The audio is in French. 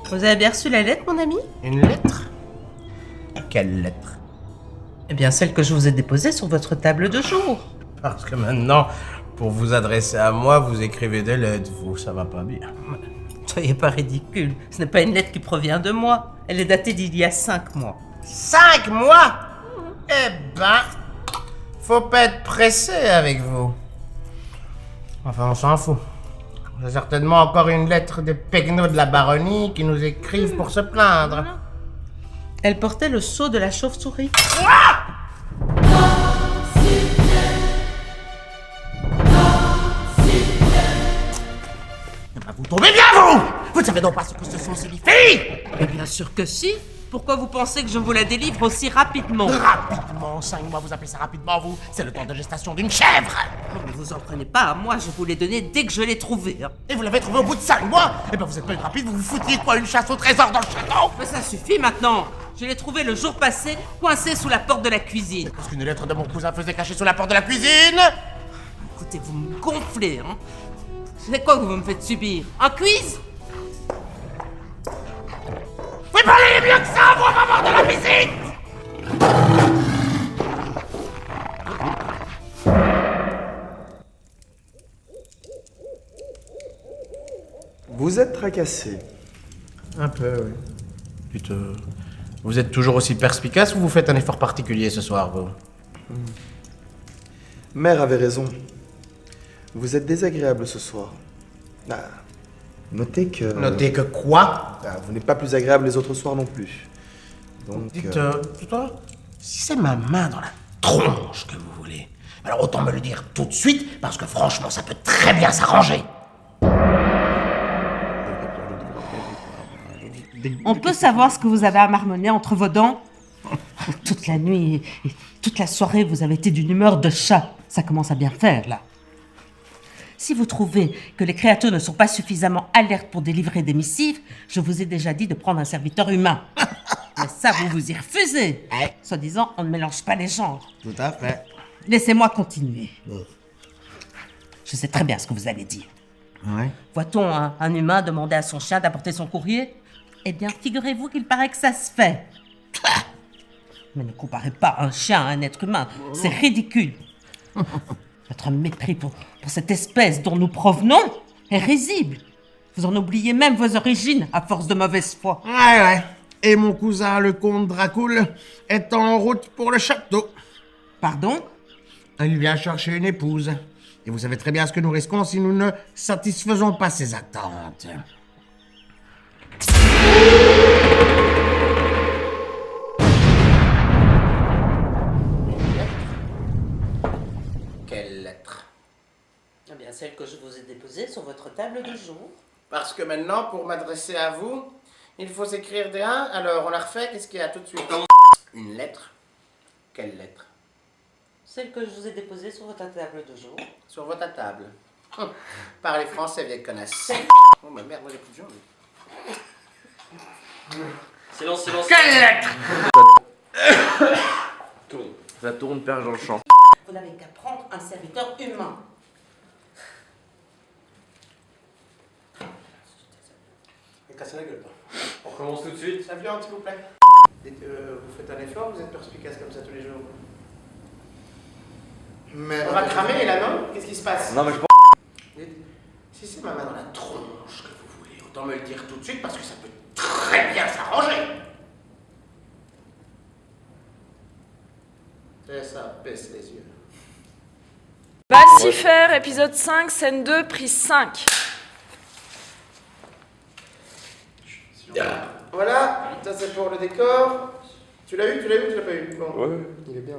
Vous avez bien reçu la lettre, mon ami? Une lettre? Quelle lettre? Eh bien, celle que je vous ai déposée sur votre table de jour. Parce que maintenant, pour vous adresser à moi, vous écrivez des lettres, vous, ça va pas bien. Soyez pas ridicule. Ce n'est pas une lettre qui provient de moi. Elle est datée d'il y a 5 mois. 5 mois? Eh ben, faut pas être pressé avec vous. Enfin, on s'en fout. J'ai certainement encore une lettre des pegnos de la baronnie qui nous écrivent pour se plaindre. Elle portait le sceau de la chauve-souris. Vous tombez bien, vous! Vous ne savez donc pas ce que ce sont ces filles! Mais bien sûr que si. Pourquoi vous pensez que je vous la délivre aussi rapidement? Rapidement, 5 mois, vous appelez ça rapidement, vous? C'est le temps de gestation d'une chèvre! Ne vous en prenez pas à moi, je vous l'ai donnée dès que je l'ai trouvée. Et vous l'avez trouvé au bout de 5 mois? Eh ben vous êtes pas une rapide, vous vous foutiez quoi, une chasse au trésor dans le château? Mais ça suffit maintenant. Je l'ai trouvée le jour passé, coincée sous la porte de la cuisine. Parce qu'une lettre de mon cousin faisait cacher sous la porte de la cuisine? Écoutez, vous me gonflez, hein. C'est quoi que vous me faites subir? Un quiz? Vous parlez mieux que ça, vous, maman de la visite! Vous êtes tracassé. Un peu, oui. Putain. Vous êtes toujours aussi perspicace ou vous faites un effort particulier ce soir, vous? Mère avait raison. Vous êtes désagréable ce soir. Ah, notez que... Notez que quoi? Ah, vous n'êtes pas plus agréable les autres soirs non plus. Donc... Dites, toi, si c'est ma main dans la tronche que vous voulez, alors autant me le dire tout de suite, parce que franchement, ça peut très bien s'arranger. On peut savoir ce que vous avez à marmonner entre vos dents? Toute la nuit et toute la soirée, vous avez été d'une humeur de chat. Ça commence à bien faire, là. Si vous trouvez que les créatures ne sont pas suffisamment alertes pour délivrer des missives, je vous ai déjà dit de prendre un serviteur humain. Mais ça, vous y refusez. Soi-disant, on ne mélange pas les genres. Tout à fait. Laissez-moi continuer. Je sais très bien ce que vous allez dire. Ouais. Voit-on un humain demander à son chien d'apporter son courrier? Eh bien, figurez-vous qu'il paraît que ça se fait. Mais ne comparez pas un chien à un être humain. C'est ridicule. Votre mépris pour cette espèce dont nous provenons est risible. Vous en oubliez même vos origines à force de mauvaise foi. Ouais. Et mon cousin, le comte Dracul, est en route pour le château. Pardon? Il vient chercher une épouse. Et vous savez très bien ce que nous risquons si nous ne satisfaisons pas ses attentes. Quelle lettre? Eh bien, celle que je vous ai déposée sur votre table de jour. Parce que maintenant, pour m'adresser à vous, il faut s'écrire des 1. Alors, on la refait. Qu'est-ce qu'il y a tout de suite? Une lettre? Quelle lettre? Celle que je vous ai déposée sur votre table de jour. Sur votre table. Parlez français, vieille connasse. Oh, ma merde, moi j'ai plus de jambes. Silence. Quelle lettre? Ça tourne, perche dans le champ. Vous n'avez qu'à prendre un serviteur humain. Cassez la gueule, toi. On recommence tout de suite. La viande, s'il vous plaît. Dites, vous faites un effort, vous êtes perspicace comme ça tous les jours. Mère On va cramer là, non? Qu'est-ce qui se passe? Non mais je pense... Dites, si c'est ma main dans la tronche que vous voulez, autant me le dire tout de suite parce que ça peut très bien s'arranger. Et ça baisse les yeux. Balsifer, épisode 5, scène 2, prise 5. Voilà, ça c'est pour le décor. Tu l'as eu, tu l'as pas eu? Bon. Ouais. Il est bien.